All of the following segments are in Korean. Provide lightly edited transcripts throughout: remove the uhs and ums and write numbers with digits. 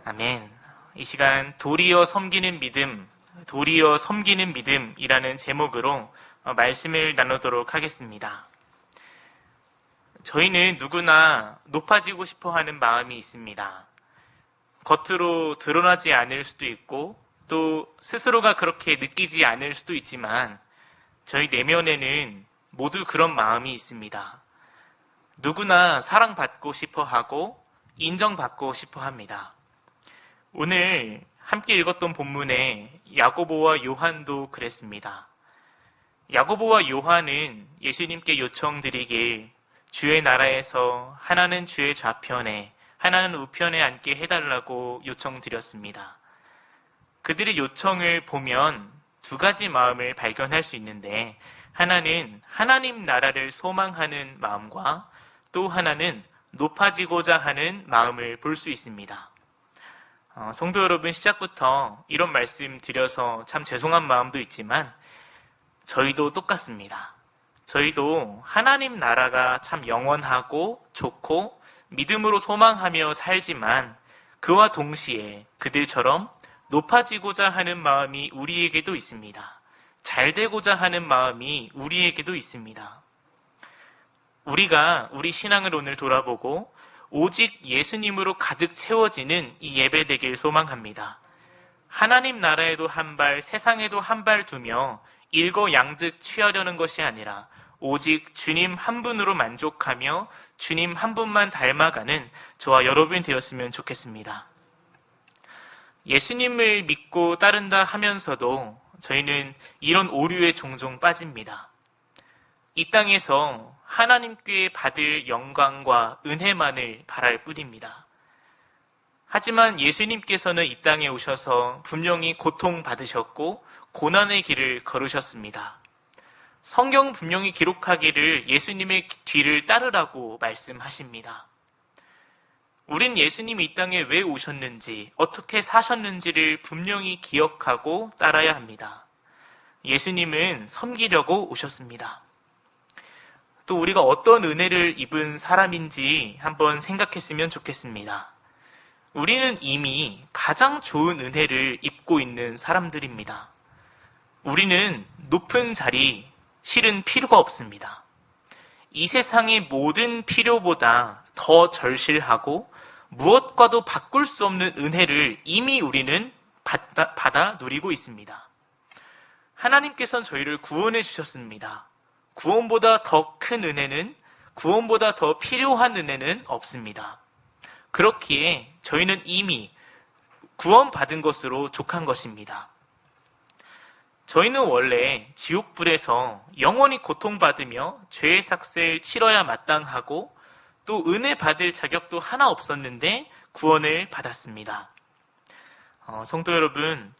아멘. 이 시간 도리어 섬기는 믿음이라는 제목으로 말씀을 나누도록 하겠습니다. 저희는 누구나 높아지고 싶어 하는 마음이 있습니다. 겉으로 드러나지 않을 수도 있고 또 스스로가 그렇게 느끼지 않을 수도 있지만 저희 내면에는 모두 그런 마음이 있습니다. 누구나 사랑받고 싶어 하고 인정받고 싶어 합니다. 오늘 함께 읽었던 본문에 야고보와 요한도 그랬습니다. 야고보와 요한은 예수님께 요청드리길 주의 나라에서 하나는 주의 좌편에 하나는 우편에 앉게 해달라고 요청드렸습니다. 그들의 요청을 보면 두 가지 마음을 발견할 수 있는데 하나는 하나님 나라를 소망하는 마음과 또 하나는 높아지고자 하는 마음을 볼 수 있습니다. 성도 여러분, 시작부터 이런 말씀 드려서 참 죄송한 마음도 있지만 저희도 똑같습니다. 저희도 하나님 나라가 참 영원하고 좋고 믿음으로 소망하며 살지만 그와 동시에 그들처럼 높아지고자 하는 마음이 우리에게도 있습니다. 잘 되고자 하는 마음이 우리에게도 있습니다. 우리가 우리 신앙을 오늘 돌아보고 오직 예수님으로 가득 채워지는 이 예배 되길 소망합니다. 하나님 나라에도 한 발, 세상에도 한 발 두며 일거양득 취하려는 것이 아니라 오직 주님 한 분으로 만족하며 주님 한 분만 닮아가는 저와 여러분이 되었으면 좋겠습니다. 예수님을 믿고 따른다 하면서도 저희는 이런 오류에 종종 빠집니다. 이 땅에서 하나님께 받을 영광과 은혜만을 바랄 뿐입니다. 하지만 예수님께서는 이 땅에 오셔서 분명히 고통받으셨고 고난의 길을 걸으셨습니다. 성경 분명히 기록하기를 예수님의 뒤를 따르라고 말씀하십니다. 우린 예수님이 이 땅에 왜 오셨는지, 어떻게 사셨는지를 분명히 기억하고 따라야 합니다. 예수님은 섬기려고 오셨습니다. 또 우리가 어떤 은혜를 입은 사람인지 한번 생각했으면 좋겠습니다. 우리는 이미 가장 좋은 은혜를 입고 있는 사람들입니다. 우리는 높은 자리, 실은 필요가 없습니다. 이 세상의 모든 필요보다 더 절실하고 무엇과도 바꿀 수 없는 은혜를 이미 우리는 받아 누리고 있습니다. 하나님께서는 저희를 구원해 주셨습니다. 구원보다 더 큰 은혜는, 구원보다 더 필요한 은혜는 없습니다. 그렇기에 저희는 이미 구원받은 것으로 족한 것입니다. 저희는 원래 지옥불에서 영원히 고통받으며 죄의 삭을 치러야 마땅하고 또 은혜 받을 자격도 하나 없었는데 구원을 받았습니다. 성도 여러분,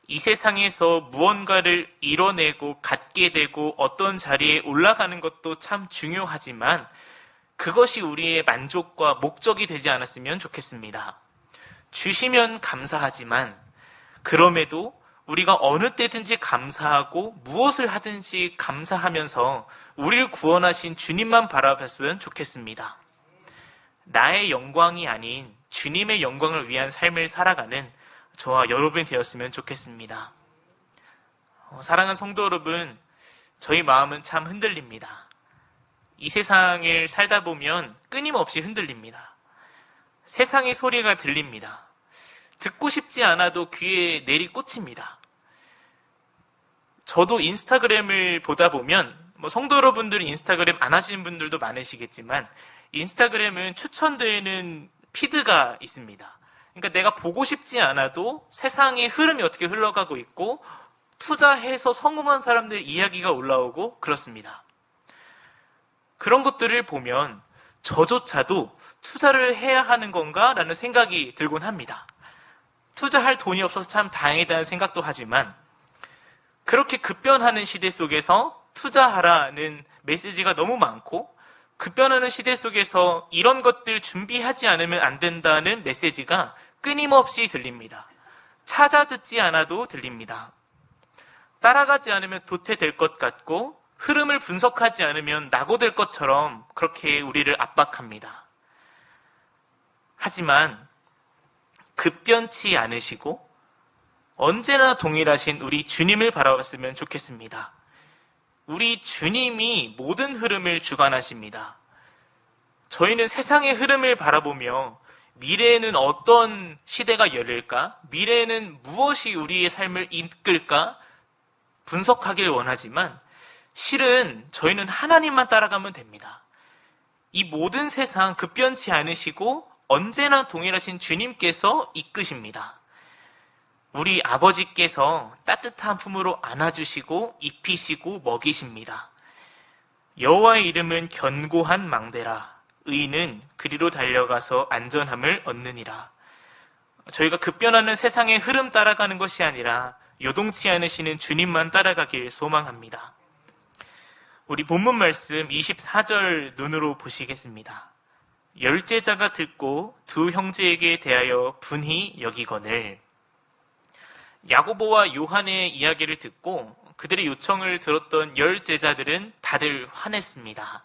이 세상에서 무언가를 이뤄내고 갖게 되고 어떤 자리에 올라가는 것도 참 중요하지만 그것이 우리의 만족과 목적이 되지 않았으면 좋겠습니다. 주시면 감사하지만 그럼에도 우리가 어느 때든지 감사하고 무엇을 하든지 감사하면서 우리를 구원하신 주님만 바라봤으면 좋겠습니다. 나의 영광이 아닌 주님의 영광을 위한 삶을 살아가는 저와 여러분이 되었으면 좋겠습니다. 사랑하는 성도 여러분, 저희 마음은 참 흔들립니다. 이 세상을 살다 보면 끊임없이 흔들립니다. 세상의 소리가 들립니다. 듣고 싶지 않아도 귀에 내리꽂힙니다. 저도 인스타그램을 보다 보면 성도 여러분들은 인스타그램 안 하시는 분들도 많으시겠지만 인스타그램은 추천되는 피드가 있습니다. 그러니까 내가 보고 싶지 않아도 세상의 흐름이 어떻게 흘러가고 있고 투자해서 성공한 사람들의 이야기가 올라오고 그렇습니다. 그런 것들을 보면 저조차도 투자를 해야 하는 건가? 라는 생각이 들곤 합니다. 투자할 돈이 없어서 참 다행이다는 생각도 하지만 그렇게 급변하는 시대 속에서 투자하라는 메시지가 너무 많고 급변하는 시대 속에서 이런 것들 준비하지 않으면 안 된다는 메시지가 끊임없이 들립니다. 찾아 듣지 않아도 들립니다. 따라가지 않으면 도태될 것 같고 흐름을 분석하지 않으면 낙오될 것처럼 그렇게 우리를 압박합니다. 하지만 급변치 않으시고 언제나 동일하신 우리 주님을 바라봤으면 좋겠습니다. 우리 주님이 모든 흐름을 주관하십니다. 저희는 세상의 흐름을 바라보며 미래에는 어떤 시대가 열릴까? 미래에는 무엇이 우리의 삶을 이끌까? 분석하길 원하지만 실은 저희는 하나님만 따라가면 됩니다. 이 모든 세상 급변치 않으시고 언제나 동일하신 주님께서 이끄십니다. 우리 아버지께서 따뜻한 품으로 안아주시고 입히시고 먹이십니다. 여호와의 이름은 견고한 망대라. 의인은 그리로 달려가서 안전함을 얻느니라. 저희가 급변하는 세상의 흐름 따라가는 것이 아니라 요동치 않으시는 주님만 따라가길 소망합니다. 우리 본문 말씀 24절 눈으로 보시겠습니다. 열제자가 듣고 두 형제에게 대하여 분히 여기거늘. 야고보와 요한의 이야기를 듣고 그들의 요청을 들었던 열제자들은 다들 화냈습니다.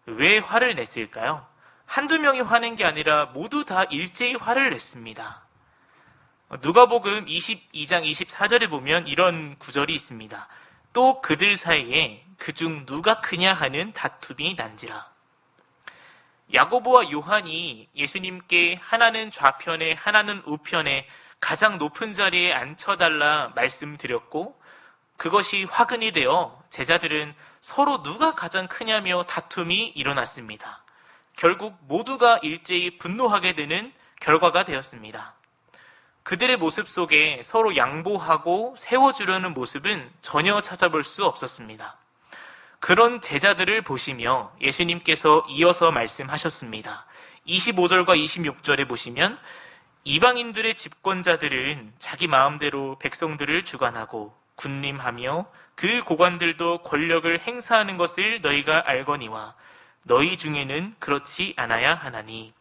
왜 화를 냈을까요? 한두 명이 화낸 게 아니라 모두 다 일제히 화를 냈습니다. 누가복음 22장 24절에 보면 이런 구절이 있습니다. 또 그들 사이에 그중 누가 크냐 하는 다툼이 난지라. 야고보와 요한이 예수님께 하나는 좌편에 하나는 우편에 가장 높은 자리에 앉혀달라 말씀드렸고 그것이 화근이 되어 제자들은 서로 누가 가장 크냐며 다툼이 일어났습니다. 결국 모두가 일제히 분노하게 되는 결과가 되었습니다. 그들의 모습 속에 서로 양보하고 세워주려는 모습은 전혀 찾아볼 수 없었습니다. 그런 제자들을 보시며 예수님께서 이어서 말씀하셨습니다. 25절과 26절에 보시면 이방인들의 집권자들은 자기 마음대로 백성들을 주관하고 군림하며 그 고관들도 권력을 행사하는 것을 너희가 알거니와 너희 중에는 그렇지 않아야 하나니.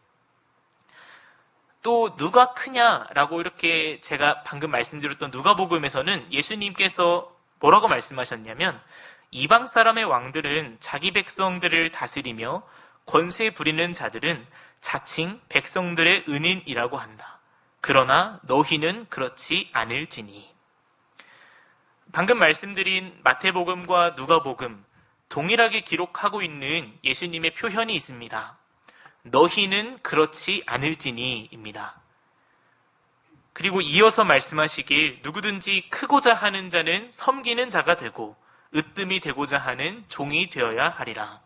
또 누가 크냐라고 이렇게 제가 방금 말씀드렸던 누가복음에서는 예수님께서 뭐라고 말씀하셨냐면 이방 사람의 왕들은 자기 백성들을 다스리며 권세 부리는 자들은 자칭 백성들의 은인이라고 한다. 그러나 너희는 그렇지 않을지니. 방금 말씀드린 마태복음과 누가복음 동일하게 기록하고 있는 예수님의 표현이 있습니다. 너희는 그렇지 않을지니입니다. 그리고 이어서 말씀하시길 누구든지 크고자 하는 자는 섬기는 자가 되고 으뜸이 되고자 하는 종이 되어야 하리라.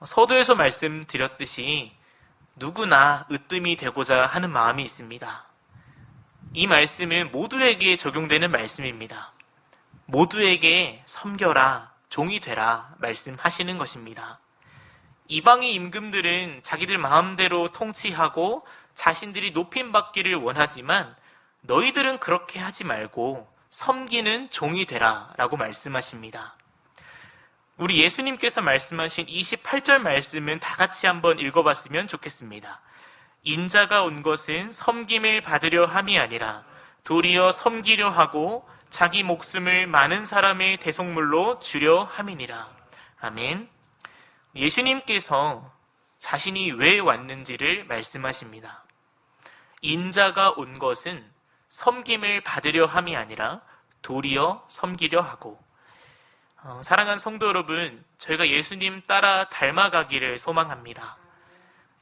서두에서 말씀드렸듯이 누구나 으뜸이 되고자 하는 마음이 있습니다. 이 말씀은 모두에게 적용되는 말씀입니다. 모두에게 섬겨라, 종이 되라 말씀하시는 것입니다. 이방의 임금들은 자기들 마음대로 통치하고 자신들이 높임받기를 원하지만 너희들은 그렇게 하지 말고 섬기는 종이 되라 라고 말씀하십니다. 우리 예수님께서 말씀하신 28절 말씀은 다 같이 한번 읽어봤으면 좋겠습니다. 인자가 온 것은 섬김을 받으려 함이 아니라 도리어 섬기려 하고 자기 목숨을 많은 사람의 대속물로 주려 함이니라. 아멘. 예수님께서 자신이 왜 왔는지를 말씀하십니다. 인자가 온 것은 섬김을 받으려 함이 아니라 도리어 섬기려 하고. 사랑하는 성도 여러분, 저희가 예수님 따라 닮아가기를 소망합니다.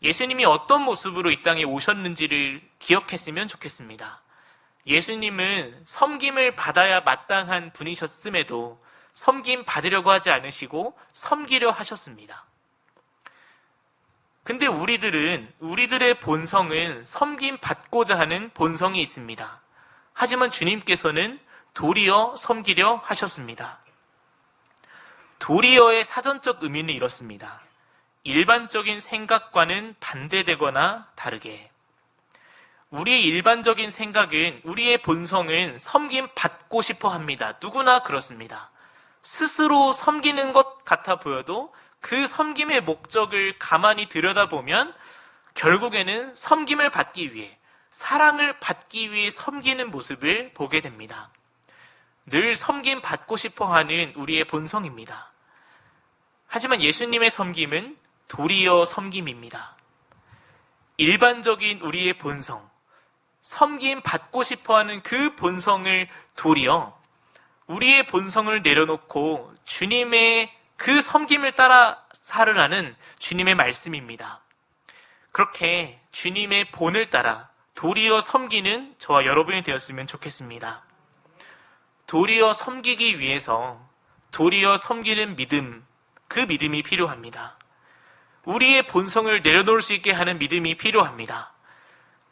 예수님이 어떤 모습으로 이 땅에 오셨는지를 기억했으면 좋겠습니다. 예수님은 섬김을 받아야 마땅한 분이셨음에도 섬김 받으려고 하지 않으시고 섬기려 하셨습니다. 근데 우리들의 본성은 섬김 받고자 하는 본성이 있습니다. 하지만 주님께서는 도리어 섬기려 하셨습니다. 도리어의 사전적 의미는 이렇습니다. 일반적인 생각과는 반대되거나 다르게. 우리의 일반적인 생각은, 우리의 본성은 섬김 받고 싶어 합니다. 누구나 그렇습니다. 스스로 섬기는 것 같아 보여도 그 섬김의 목적을 가만히 들여다보면 결국에는 섬김을 받기 위해, 사랑을 받기 위해 섬기는 모습을 보게 됩니다. 늘 섬김 받고 싶어 하는 우리의 본성입니다. 하지만 예수님의 섬김은 도리어 섬김입니다. 일반적인 우리의 본성, 섬김 받고 싶어하는 그 본성을 도리어 우리의 본성을 내려놓고 주님의 그 섬김을 따라 살으라는 주님의 말씀입니다. 그렇게 주님의 본을 따라 도리어 섬기는 저와 여러분이 되었으면 좋겠습니다. 도리어 섬기기 위해서 도리어 섬기는 믿음, 그 믿음이 필요합니다. 우리의 본성을 내려놓을 수 있게 하는 믿음이 필요합니다.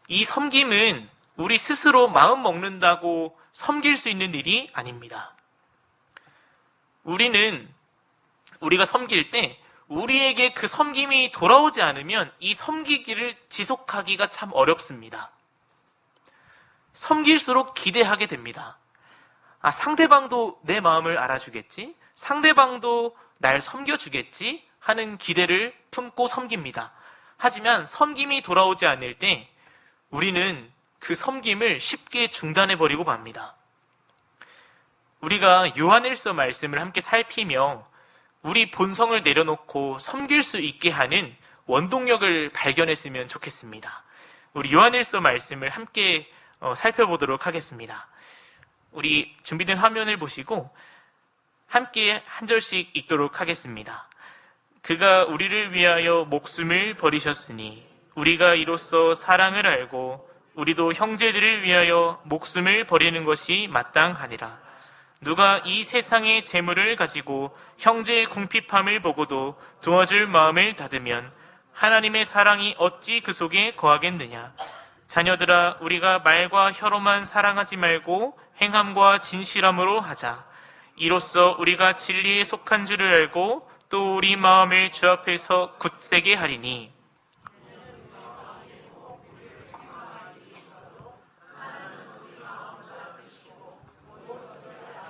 이 섬김은 우리 스스로 마음 먹는다고 섬길 수 있는 일이 아닙니다. 우리가 섬길 때 우리에게 그 섬김이 돌아오지 않으면 이 섬기기를 지속하기가 참 어렵습니다. 섬길수록 기대하게 됩니다. 상대방도 내 마음을 알아주겠지? 상대방도 날 섬겨주겠지? 하는 기대를 품고 섬깁니다. 하지만 섬김이 돌아오지 않을 때 우리는 그 섬김을 쉽게 중단해버리고 맙니다. 우리가 요한일서 말씀을 함께 살피며 우리 본성을 내려놓고 섬길 수 있게 하는 원동력을 발견했으면 좋겠습니다. 우리 요한일서 말씀을 함께 살펴보도록 하겠습니다. 우리 준비된 화면을 보시고 함께 한 절씩 읽도록 하겠습니다. 그가 우리를 위하여 목숨을 버리셨으니 우리가 이로써 사랑을 알고 우리도 형제들을 위하여 목숨을 버리는 것이 마땅하니라. 누가 이 세상의 재물을 가지고 형제의 궁핍함을 보고도 도와줄 마음을 닫으면 하나님의 사랑이 어찌 그 속에 거하겠느냐. 자녀들아, 우리가 말과 혀로만 사랑하지 말고 행함과 진실함으로 하자. 이로써 우리가 진리에 속한 줄을 알고 또 우리 마음을 주 앞에서 굳세게 하리니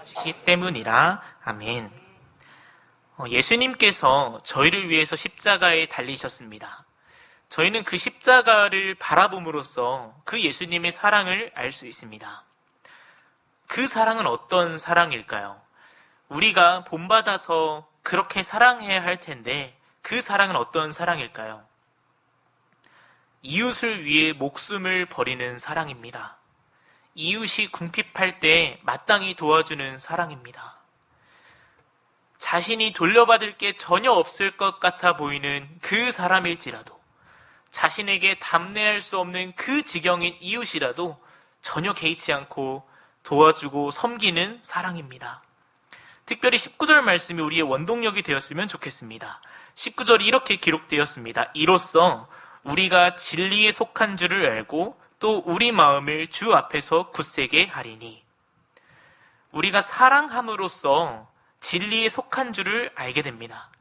시기 때문이라. 아멘. 예수님께서 저희를 위해서 십자가에 달리셨습니다. 저희는 그 십자가를 바라봄으로써 그 예수님의 사랑을 알 수 있습니다. 그 사랑은 어떤 사랑일까요? 우리가 본받아서 그렇게 사랑해야 할 텐데 그 사랑은 어떤 사랑일까요? 이웃을 위해 목숨을 버리는 사랑입니다. 이웃이 궁핍할 때 마땅히 도와주는 사랑입니다. 자신이 돌려받을 게 전혀 없을 것 같아 보이는 그 사람일지라도, 자신에게 담내할 수 없는 그 지경인 이웃이라도 전혀 개의치 않고 도와주고 섬기는 사랑입니다. 특별히 19절 말씀이 우리의 원동력이 되었으면 좋겠습니다. 19절이 이렇게 기록되었습니다. 이로써 우리가 진리에 속한 줄을 알고 또 우리 마음을 주 앞에서 굳세게 하리니. 우리가 사랑함으로써 진리에 속한 줄을 알게 됩니다.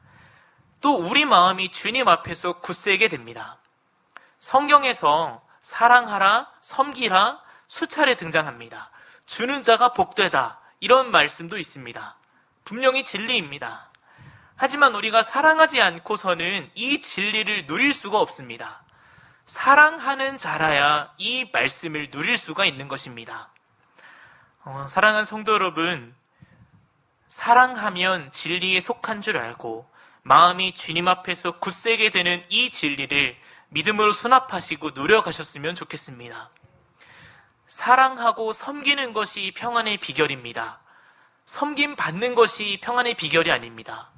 또 우리 마음이 주님 앞에서 굳세게 됩니다. 성경에서 사랑하라, 섬기라 수차례 등장합니다. 주는 자가 복되다, 이런 말씀도 있습니다. 분명히 진리입니다. 하지만 우리가 사랑하지 않고서는 이 진리를 누릴 수가 없습니다. 사랑하는 자라야 이 말씀을 누릴 수가 있는 것입니다. 사랑하는 성도 여러분, 사랑하면 진리에 속한 줄 알고 마음이 주님 앞에서 굳세게 되는 이 진리를 믿음으로 수납하시고 누려가셨으면 좋겠습니다. 사랑하고 섬기는 것이 평안의 비결입니다. 섬김 받는 것이 평안의 비결이 아닙니다.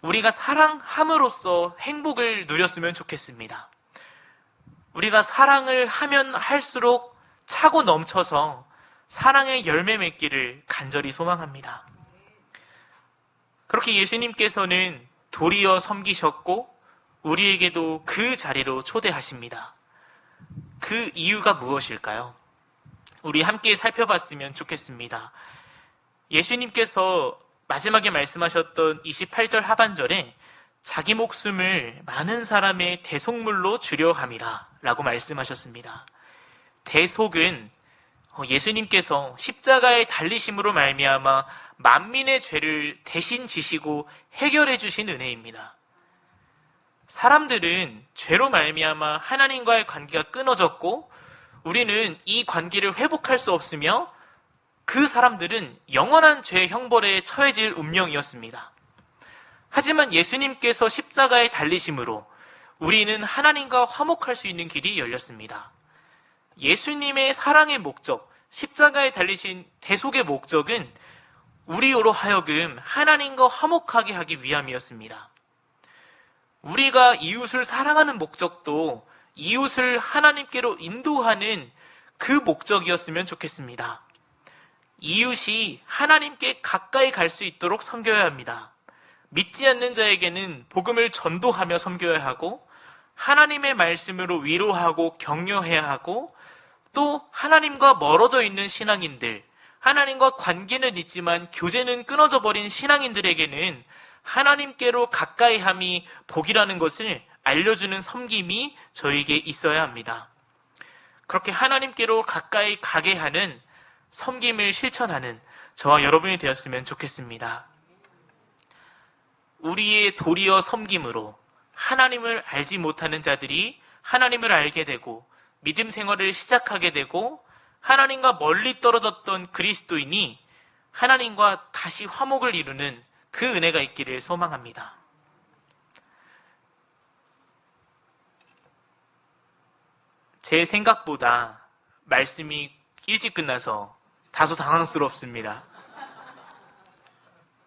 우리가 사랑함으로써 행복을 누렸으면 좋겠습니다. 우리가 사랑을 하면 할수록 차고 넘쳐서 사랑의 열매 맺기를 간절히 소망합니다. 그렇게 예수님께서는 도리어 섬기셨고 우리에게도 그 자리로 초대하십니다. 그 이유가 무엇일까요? 우리 함께 살펴봤으면 좋겠습니다. 예수님께서 마지막에 말씀하셨던 28절 하반절에 자기 목숨을 많은 사람의 대속물로 주려 함이라 라고 말씀하셨습니다. 대속은 예수님께서 십자가에 달리심으로 말미암아 만민의 죄를 대신 지시고 해결해 주신 은혜입니다. 사람들은 죄로 말미암아 하나님과의 관계가 끊어졌고 우리는 이 관계를 회복할 수 없으며 그 사람들은 영원한 죄의 형벌에 처해질 운명이었습니다. 하지만 예수님께서 십자가에 달리심으로 우리는 하나님과 화목할 수 있는 길이 열렸습니다. 예수님의 사랑의 목적, 십자가에 달리신 대속의 목적은 우리로 하여금 하나님과 화목하게 하기 위함이었습니다. 우리가 이웃을 사랑하는 목적도 이웃을 하나님께로 인도하는 그 목적이었으면 좋겠습니다. 이웃이 하나님께 가까이 갈 수 있도록 섬겨야 합니다. 믿지 않는 자에게는 복음을 전도하며 섬겨야 하고, 하나님의 말씀으로 위로하고 격려해야 하고, 또 하나님과 멀어져 있는 신앙인들, 하나님과 관계는 있지만 교제는 끊어져 버린 신앙인들에게는 하나님께로 가까이 함이 복이라는 것을 알려주는 섬김이 저에게 있어야 합니다. 그렇게 하나님께로 가까이 가게 하는 섬김을 실천하는 저와 여러분이 되었으면 좋겠습니다. 우리의 도리어 섬김으로 하나님을 알지 못하는 자들이 하나님을 알게 되고 믿음 생활을 시작하게 되고, 하나님과 멀리 떨어졌던 그리스도인이 하나님과 다시 화목을 이루는 그 은혜가 있기를 소망합니다. 제 생각보다 말씀이 일찍 끝나서 다소 당황스럽습니다.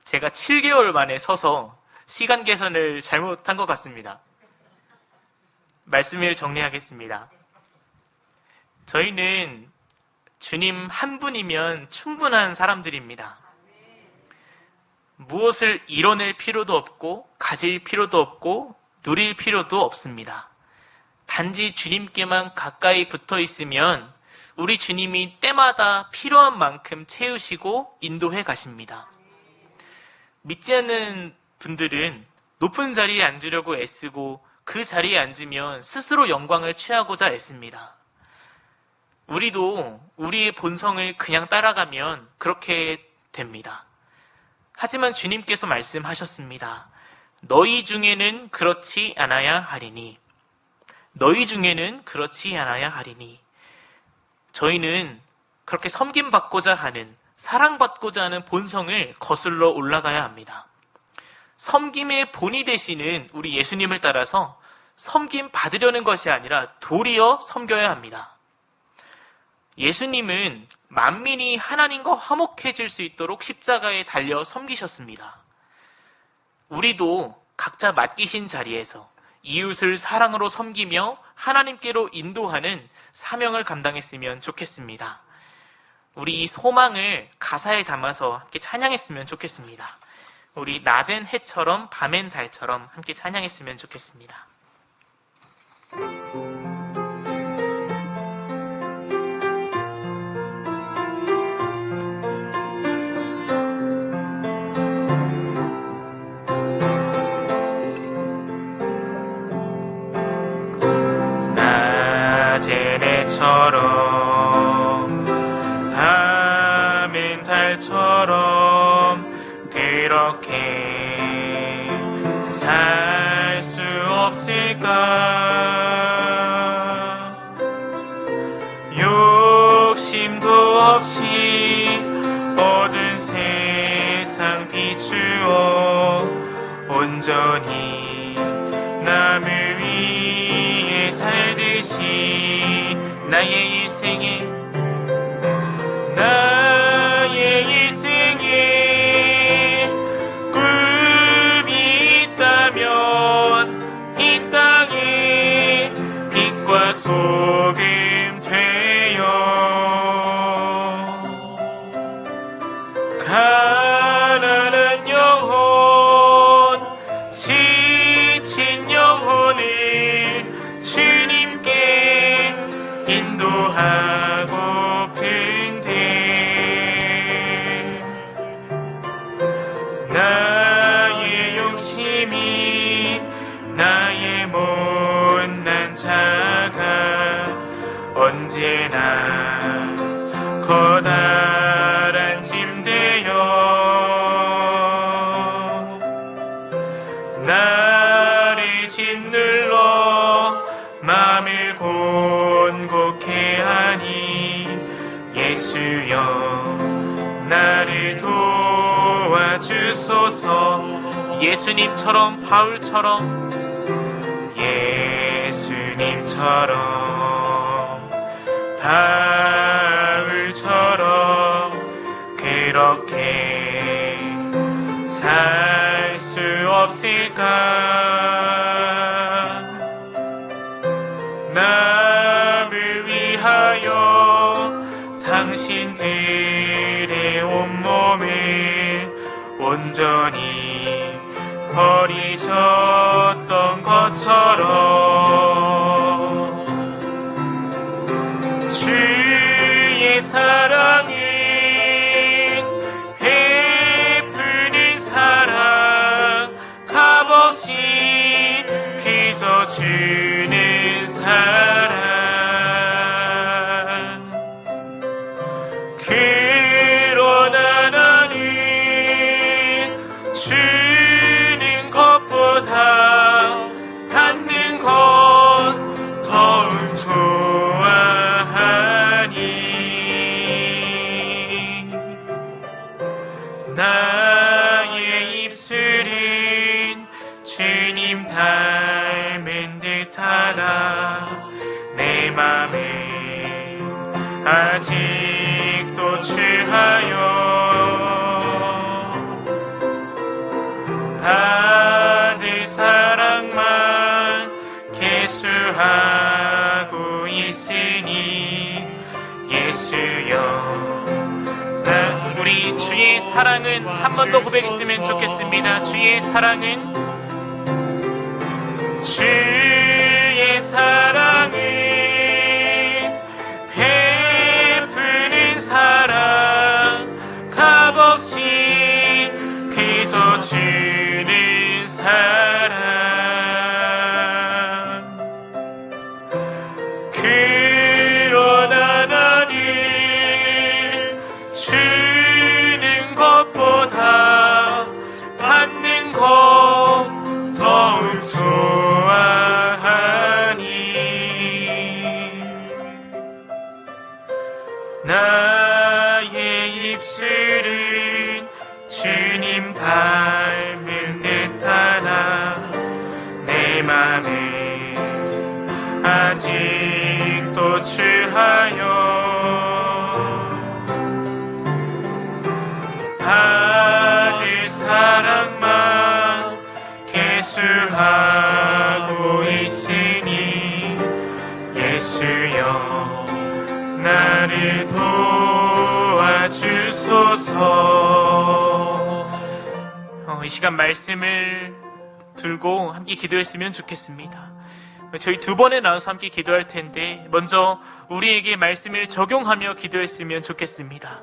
제가 7개월 만에 서서 시간 계산을 잘못한 것 같습니다. 말씀을 정리하겠습니다. 저희는 주님 한 분이면 충분한 사람들입니다. 무엇을 이뤄낼 필요도 없고 가질 필요도 없고 누릴 필요도 없습니다. 단지 주님께만 가까이 붙어 있으면 우리 주님이 때마다 필요한 만큼 채우시고 인도해 가십니다. 믿지 않는 분들은 높은 자리에 앉으려고 애쓰고 그 자리에 앉으면 스스로 영광을 취하고자 애씁니다. 우리도 우리의 본성을 그냥 따라가면 그렇게 됩니다. 하지만 주님께서 말씀하셨습니다. 너희 중에는 그렇지 않아야 하리니. 너희 중에는 그렇지 않아야 하리니. 저희는 그렇게 섬김받고자 하는, 사랑받고자 하는 본성을 거슬러 올라가야 합니다. 섬김의 본이 되시는 우리 예수님을 따라서 섬김 받으려는 것이 아니라 도리어 섬겨야 합니다. 예수님은 만민이 하나님과 화목해질 수 있도록 십자가에 달려 섬기셨습니다. 우리도 각자 맡기신 자리에서 이웃을 사랑으로 섬기며 하나님께로 인도하는 사명을 감당했으면 좋겠습니다. 우리 이 소망을 가사에 담아서 함께 찬양했으면 좋겠습니다. 우리 낮엔 해처럼 밤엔 달처럼 함께 찬양했으면 좋겠습니다. 낮엔 해처럼 밤엔 달처럼 그렇게 살 수 없을까? 욕심도 없이 어두운 세상 비추어 온전히 남을 위해 살듯이 나의 일생에 꿈이 있다면 이 땅에 빛과 소금 되어 가난한 영혼, 지친 영혼을 주님께 인도하고픈데 나의 욕심이 나의 못난 자가 언제나 커다란 짐 되어 나를 짓눌러 마음을 곤곡해 하니 예수여 나를 도와주소서. 예수님처럼 바울처럼 바울처럼 그렇게 살 수 없을까? 나를 위하여 당신들의 온몸을 온전히 버리셨던 것처럼 주의 사랑은 베푸는 사랑, 값없이 그저 주는 사랑. 그러나 나는 주는 것보다 받는 것 더욱 좋아하니 나의 입술은 주님 닮은 듯하나 내 맘은 아직도 취하여 받을 사랑만 계수하고 있으니 예수여. 우리 주의 사랑은 한 번 더 고백했으면 좋겠습니다. 주의 사랑은 베푸는 사랑, 값없이 그저 주는 사랑. 그러나 나는 주는 것보다 받는 것 더욱 좋아하니 나의 입술은 주님 닮은 듯하나 내 맘은 아직도 취하여 받을 사랑만 계수하고 있으니 예수여 나를 도와주소서. 이 시간 말씀을 들고 함께 기도했으면 좋겠습니다. 저희 두 번에 나눠서 함께 기도할 텐데 먼저 우리에게 말씀을 적용하며 기도했으면 좋겠습니다.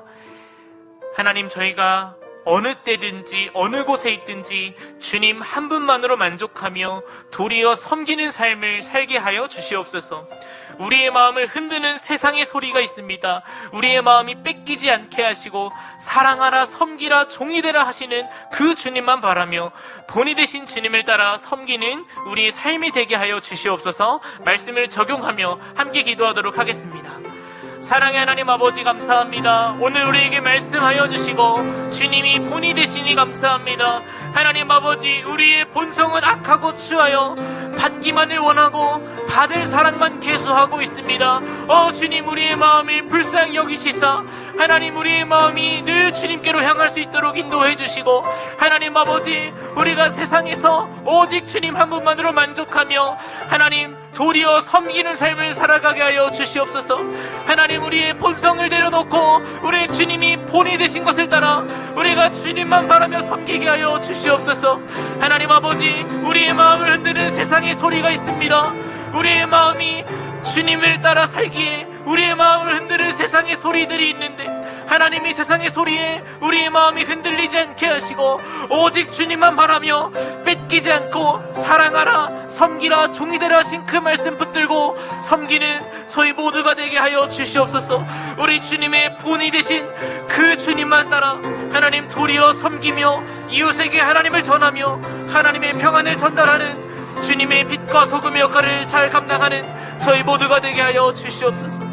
하나님, 저희가 어느 때든지 어느 곳에 있든지 주님 한 분만으로 만족하며 도리어 섬기는 삶을 살게 하여 주시옵소서. 우리의 마음을 흔드는 세상의 소리가 있습니다. 우리의 마음이 뺏기지 않게 하시고 사랑하라, 섬기라, 종이 되라 하시는 그 주님만 바라며 본이 되신 주님을 따라 섬기는 우리의 삶이 되게 하여 주시옵소서. 말씀을 적용하며 함께 기도하도록 하겠습니다. 사랑의 하나님 아버지, 감사합니다. 오늘 우리에게 말씀하여 주시고 주님이 본이 되시니 감사합니다. 하나님 아버지, 우리의 본성은 악하고 추하여 받기만을 원하고 받을 사랑만 계수하고 있습니다. 주님, 우리의 마음을 불쌍히 여기시사 하나님, 우리의 마음이 늘 주님께로 향할 수 있도록 인도해 주시고 하나님 아버지, 우리가 세상에서 오직 주님 한 분만으로 만족하며 하나님 도리어 섬기는 삶을 살아가게 하여 주시옵소서. 하나님, 우리의 본성을 내려놓고 우리 주님이 본이 되신 것을 따라 우리가 주님만 바라며 섬기게 하여 주시옵소서. 하나님 아버지, 우리의 마음을 흔드는 세상의 소리가 있습니다. 우리의 마음이 주님을 따라 살기에 우리의 마음을 흔드는 세상의 소리들이 있는데 하나님, 이 세상의 소리에 우리의 마음이 흔들리지 않게 하시고 오직 주님만 바라며 뺏기지 않고 사랑하라, 섬기라, 종이 되라 하신 그 말씀 붙들고 섬기는 저희 모두가 되게 하여 주시옵소서. 우리 주님의 본이 되신 그 주님만 따라 하나님 도리어 섬기며 이웃에게 하나님을 전하며 하나님의 평안을 전달하는 주님의 빛과 소금의 역할을 잘 감당하는 저희 모두가 되게 하여 주시옵소서.